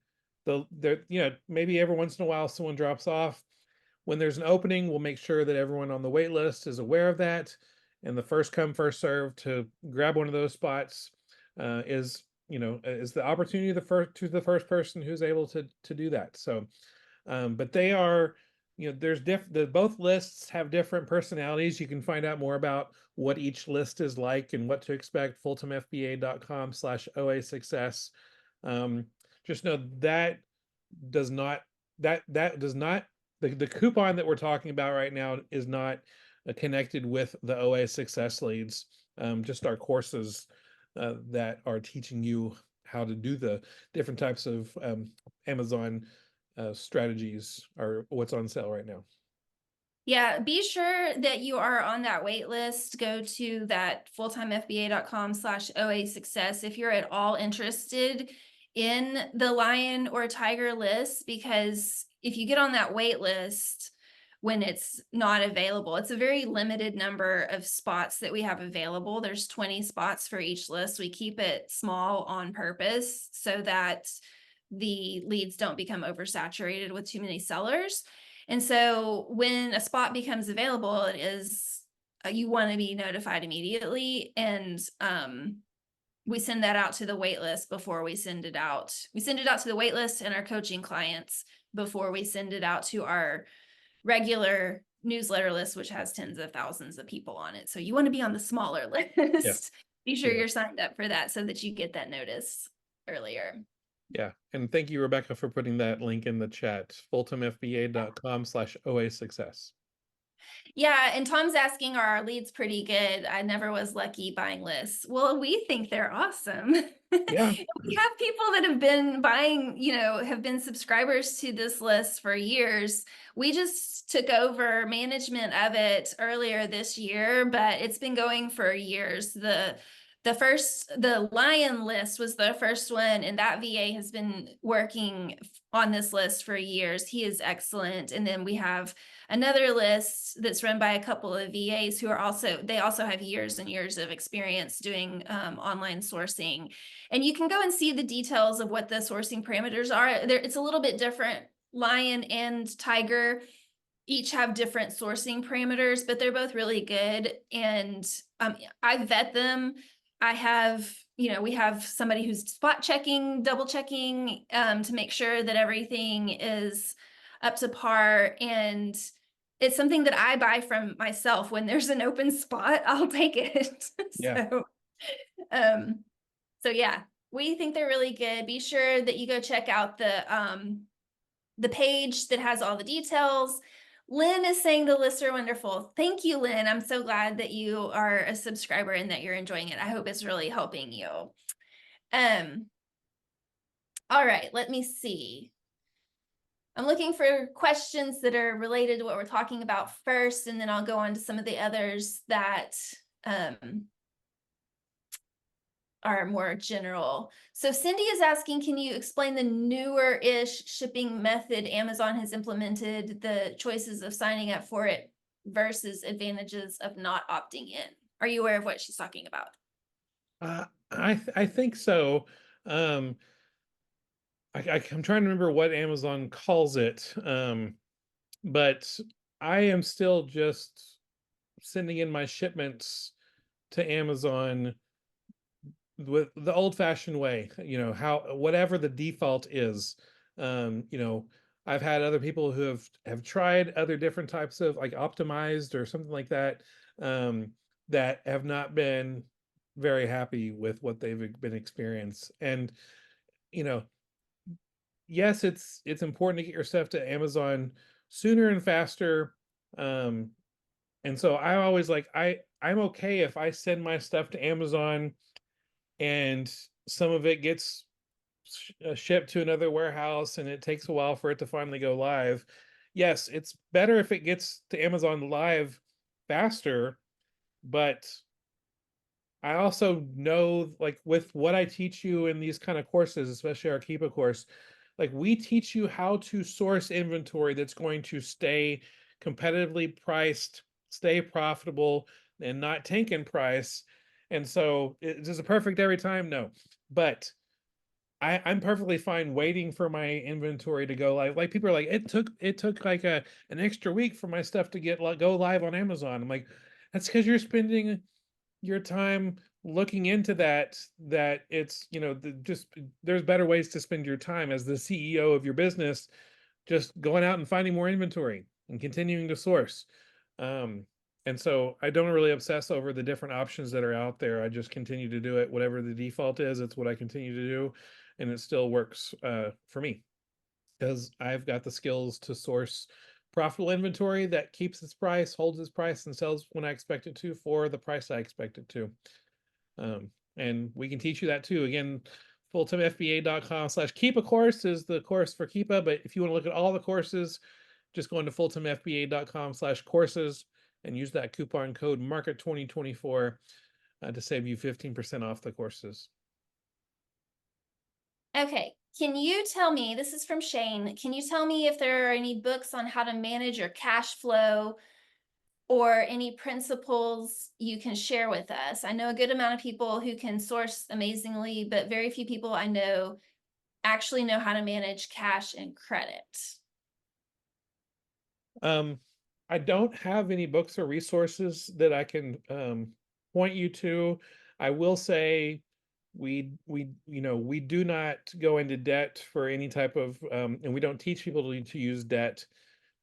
maybe every once in a while someone drops off. When there's an opening, we'll make sure that everyone on the wait list is aware of that. And the first come, first serve to grab one of those spots is the opportunity the first person who's able to do that. So, but they are, both lists have different personalities. You can find out more about what each list is like and what to expect. fulltimefba.com/OA success. Just know that does not that does not the coupon that we're talking about right now is not connected with the OA success leads. Just our courses that are teaching you how to do the different types of Amazon strategies are what's on sale right now. Yeah, be sure that you are on that wait list. Go to that fulltimefba.com/OA success if you're at all interested in the lion or tiger list, because if you get on that wait list when it's not available, it's a very limited number of spots that we have available. There's 20 spots for each list. We keep it small on purpose so that the leads don't become oversaturated with too many sellers. And so when a spot becomes available, it is you want to be notified immediately. And we send that out to the wait list before we send it out. We send it out to the wait list and our coaching clients before we send it out to our regular newsletter list, which has tens of thousands of people on it. So you want to be on the smaller list. Yeah. Be sure Yeah. you're signed up for that so that you get that notice earlier. Yeah. And thank you, Rebecca, for putting that link in the chat. fulltimefba.com/OA success. Yeah, and Tom's asking, are our leads pretty good? I never was lucky buying lists. Well, we think they're awesome. Yeah. We have people that have been buying, have been subscribers to this list for years. We just took over management of it earlier this year, but it's been going for years. The Lion list was the first one, and that VA has been working on this list for years. He is excellent. And then we have another list that's run by a couple of VAs who are they also have years and years of experience doing online sourcing. And you can go and see the details of what the sourcing parameters are. It's a little bit different. Lion and Tiger each have different sourcing parameters, but they're both really good. And I vet them. We have somebody who's spot checking, double checking to make sure that everything is up to par. And it's something that I buy from myself. When there's an open spot, I'll take it. Yeah. So yeah, we think they're really good. Be sure that you go check out the page that has all the details. Lynn is saying the lists are wonderful. Thank you, Lynn. I'm so glad that you are a subscriber and that you're enjoying it. I hope it's really helping you. All right, let me see. I'm looking for questions that are related to what we're talking about first, and then I'll go on to some of the others that are more general. So Cindy is asking, can you explain the newer-ish shipping method Amazon has implemented, the choices of signing up for it versus advantages of not opting in? Are you aware of what she's talking about? I think so. I'm trying to remember what Amazon calls it. But I am still just sending in my shipments to Amazon with the old-fashioned way, whatever the default is. I've had other people who have tried other different types of like optimized or something like that, that have not been very happy with what they've been experienced. And yes, it's important to get your stuff to Amazon sooner and faster. And so I always I'm okay if I send my stuff to Amazon and some of it gets shipped to another warehouse and it takes a while for it to finally go live. Yes, it's better if it gets to Amazon live faster, but I also know, like with what I teach you in these kind of courses, especially our Keepa course, like we teach you how to source inventory that's going to stay competitively priced, stay profitable, and not tank in price. And so is it perfect every time? No. But I'm perfectly fine waiting for my inventory to go live. Like people are like, it took like an extra week for my stuff to get go live on Amazon. I'm like, that's because you're spending your time looking into that it's just there's better ways to spend your time as the CEO of your business, just going out and finding more inventory and continuing to source. um and so I don't really obsess over the different options that are out there. I just continue to do it. Whatever the default is, it's what I continue to do, and it still works for me because I've got the skills to source profitable inventory that keeps its price, holds its price, and sells when I expect it to for the price I expect it to. And we can teach you that too. Again, fulltimefba.com/Keepa course is the course for Keepa. But if you want to look at all the courses, just go into fulltimefba.com/courses and use that coupon code MARKET2024 to save you 15% off the courses. Okay, can you tell me, this is from Shane, can you tell me if there are any books on how to manage your cash flow or any principles you can share with us? I know a good amount of people who can source amazingly, but very few people I know actually know how to manage cash and credit. I don't have any books or resources that I can point you to. I will say we do not go into debt for any type of and we don't teach people to use debt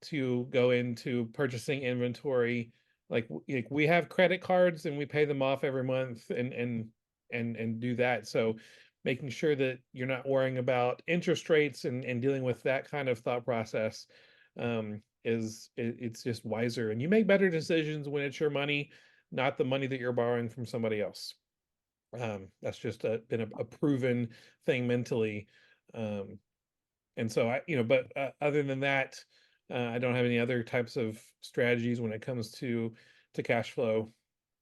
to go into purchasing inventory. Like we have credit cards and we pay them off every month and do that. So making sure that you're not worrying about interest rates and dealing with that kind of thought process it's just wiser, and you make better decisions when it's your money, not the money that you're borrowing from somebody else. That's just been a proven thing mentally. um, and so but other than that, I don't have any other types of strategies when it comes to cash flow.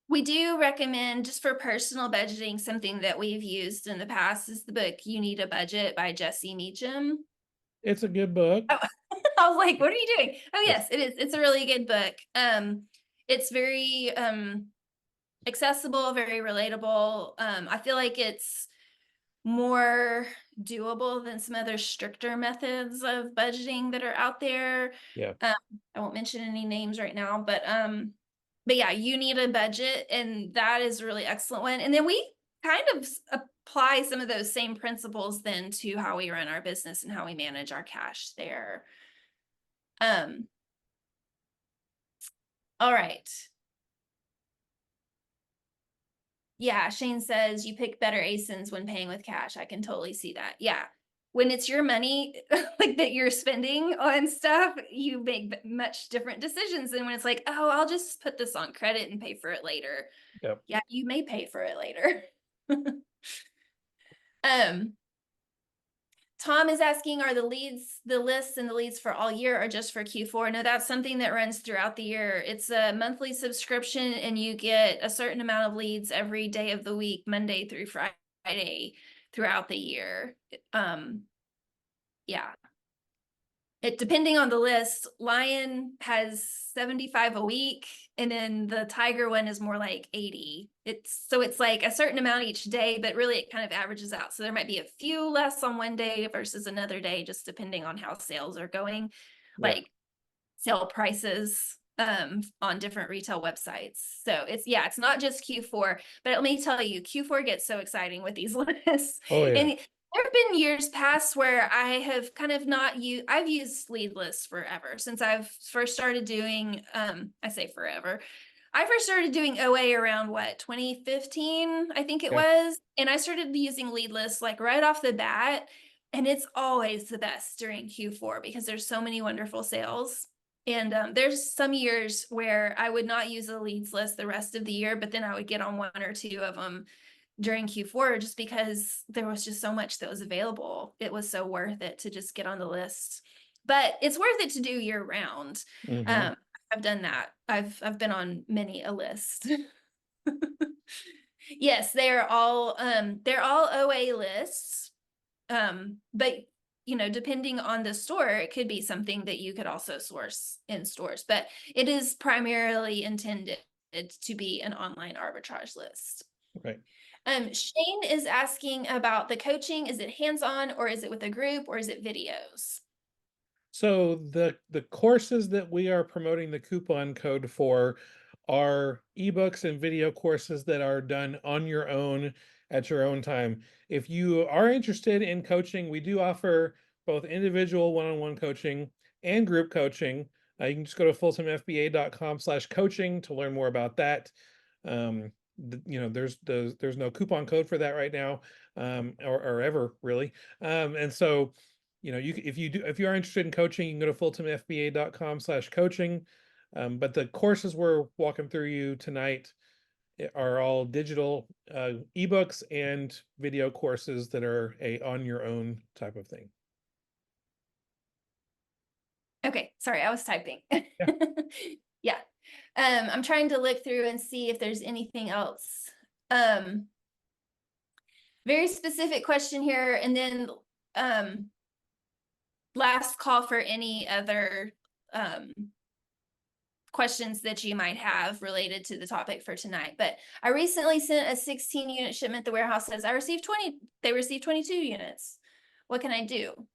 We do recommend, just for personal budgeting, something that we've used in the past is the book You Need a Budget by Jesse Meacham. It's a good book. Oh, I was like, what are you doing? Oh, Yes. yes, it is. It's a really good book. It's very accessible, very relatable. I feel like it's more doable than some other stricter methods of budgeting that are out there. Yeah. I won't mention any names right now, but yeah, You Need a Budget, and that is a really excellent one. And then we kind of apply some of those same principles then to how we run our business and how we manage our cash there. All right. Yeah, Shane says you pick better ASINs when paying with cash. I can totally see that. Yeah. When it's your money like that you're spending on stuff, you make much different decisions than when it's like, oh, I'll just put this on credit and pay for it later. Yep. Yeah, you may pay for it later. um Tom is asking, are the lists and the leads for all year or just for Q4? No, that's something that runs throughout the year. It's a monthly subscription and you get a certain amount of leads every day of the week, Monday through Friday throughout the year. Yeah. It depending on the list, Lion has 75 a week, and then the Tiger one is more like 80. It's like a certain amount each day, but really it kind of averages out. So there might be a few less on one day versus another day, just depending on how sales are going, Yeah. like sale prices on different retail websites. So it's not just Q4, but let me tell you, Q4 gets so exciting with these lists. Oh yeah. And there have been years past where I have kind of not used, I've used lead lists forever since I've first started doing, I say forever. I first started doing OA around what, 2015, I think it Yeah. was. And I started using lead lists like right off the bat. And it's always the best during Q4 because there's so many wonderful sales. And there's some years where I would not use a leads list the rest of the year, but then I would get on one or two of them during Q4 just because there was just so much that was available. It was so worth it to just get on the list. But it's worth it to do year round. Mm-hmm. I've done that. I've been on many a list. Yes, they're all OA lists. But depending on the store, it could be something that you could also source in stores, but it is primarily intended to be an online arbitrage list. Right. Shane is asking about the coaching. Is it hands-on, or is it with a group, or is it videos? So the courses that we are promoting the coupon code for are ebooks and video courses that are done on your own at your own time. If you are interested in coaching, we do offer both individual one-on-one coaching and group coaching. You can just go to fultomefba.com/coaching to learn more about that. There's no coupon code for that right now, or ever really. And so if you are interested in coaching, you can go to fultomefba.com/coaching. But the courses we're walking through you tonight are all digital ebooks and video courses that are a on your own type of thing. Okay, sorry, I was typing. Yeah. Yeah. I'm trying to look through and see if there's anything else. Very specific question here, and then last call for any other questions that you might have related to the topic for tonight. But I recently sent a 16 unit shipment. The warehouse says I received 20, they received 22 units. What can I do?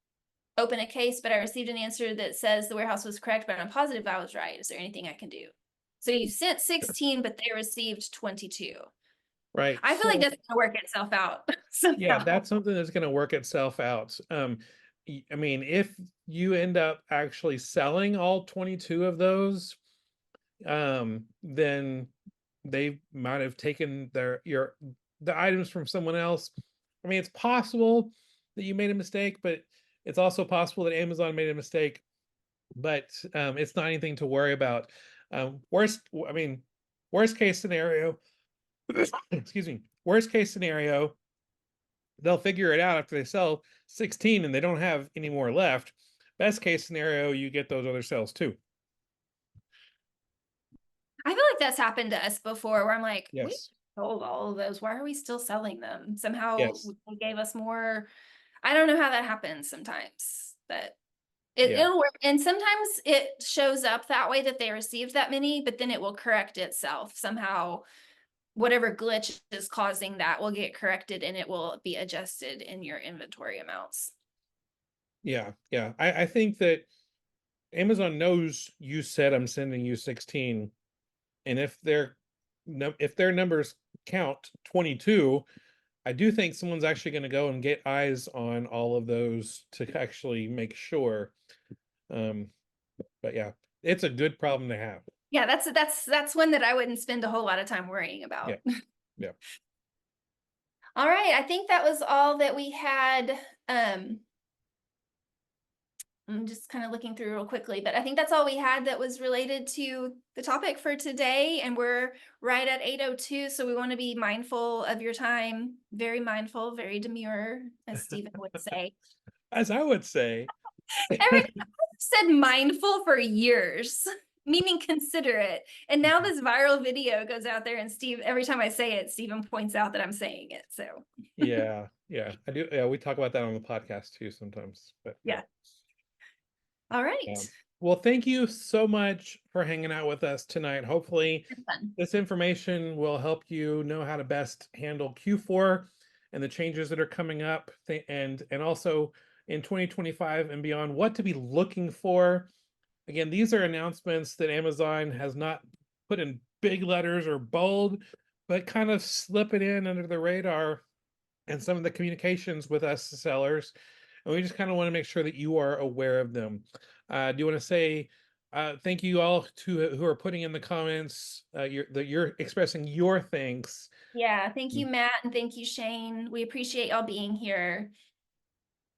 Open a case, but I received an answer that says the warehouse was correct, but I'm positive I was right. Is there anything I can do? So you sent 16, but they received 22. Right. I feel like that's gonna work itself out somehow. Yeah, that's something that's going to work itself out. I mean, if you end up actually selling all 22 of those, then they might have taken the items from someone else. I mean, it's possible that you made a mistake, but it's also possible that Amazon made a mistake. But it's not anything to worry about. Worst case scenario, excuse me, worst case scenario, they'll figure it out after they sell 16 and they don't have any more left. Best case scenario, you get those other sales too. I feel like that's happened to us before, where I'm like, we Yes. sold all of those. Why are we still selling them? Somehow Yes. they gave us more. I don't know how that happens sometimes, but Yeah. it'll work. And sometimes it shows up that way, that they received that many, but then it will correct itself somehow. Whatever glitch is causing that will get corrected, and it will be adjusted in your inventory amounts. Yeah. Yeah. I think that Amazon knows you said I'm sending you 16. And if their numbers count 22, I do think someone's actually going to go and get eyes on all of those to actually make sure. But yeah, it's a good problem to have. Yeah, that's one that I wouldn't spend a whole lot of time worrying about. Yeah. Yeah. All right, I think that was all that we had. I'm just kind of looking through real quickly, but I think that's all we had that was related to the topic for today. And we're right at 8:02, so we want to be mindful of your time. Very mindful, very demure, as Stephen would say. As I would say. I've said mindful for years, meaning considerate. And now this viral video goes out there, and every time I say it, Stephen points out that I'm saying it. So Yeah, I do. Yeah, we talk about that on the podcast too sometimes. But yeah. All right. Well, thank you so much for hanging out with us tonight. Hopefully, this information will help you know how to best handle Q4 and the changes that are coming up, and also in 2025 and beyond, what to be looking for. Again, these are announcements that Amazon has not put in big letters or bold, but kind of slip it in under the radar and some of the communications with us sellers. And we just kind of want to make sure that you are aware of them. Do you want to say thank you all to who are putting in the comments that you're expressing your thanks? Yeah, thank you, Matt, and thank you, Shane. We appreciate y'all being here.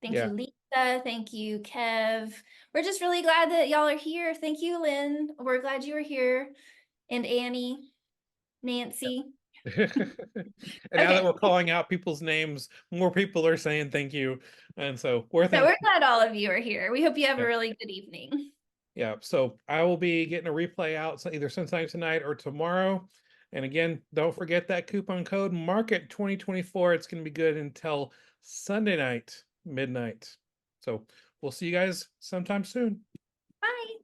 Thank you, Lisa. Thank you, Kev. We're just really glad that y'all are here. Thank you, Lynn. We're glad you were here. And Annie, Nancy. And now that we're calling out people's names, more people are saying thank you. And so we're glad all of you are here. We hope you have a really good evening. Yeah, so I will be getting a replay out either sometime tonight or tomorrow. And again, don't forget that coupon code Market 2024. It's going to be good until Sunday night, midnight. So we'll see you guys sometime soon. Bye.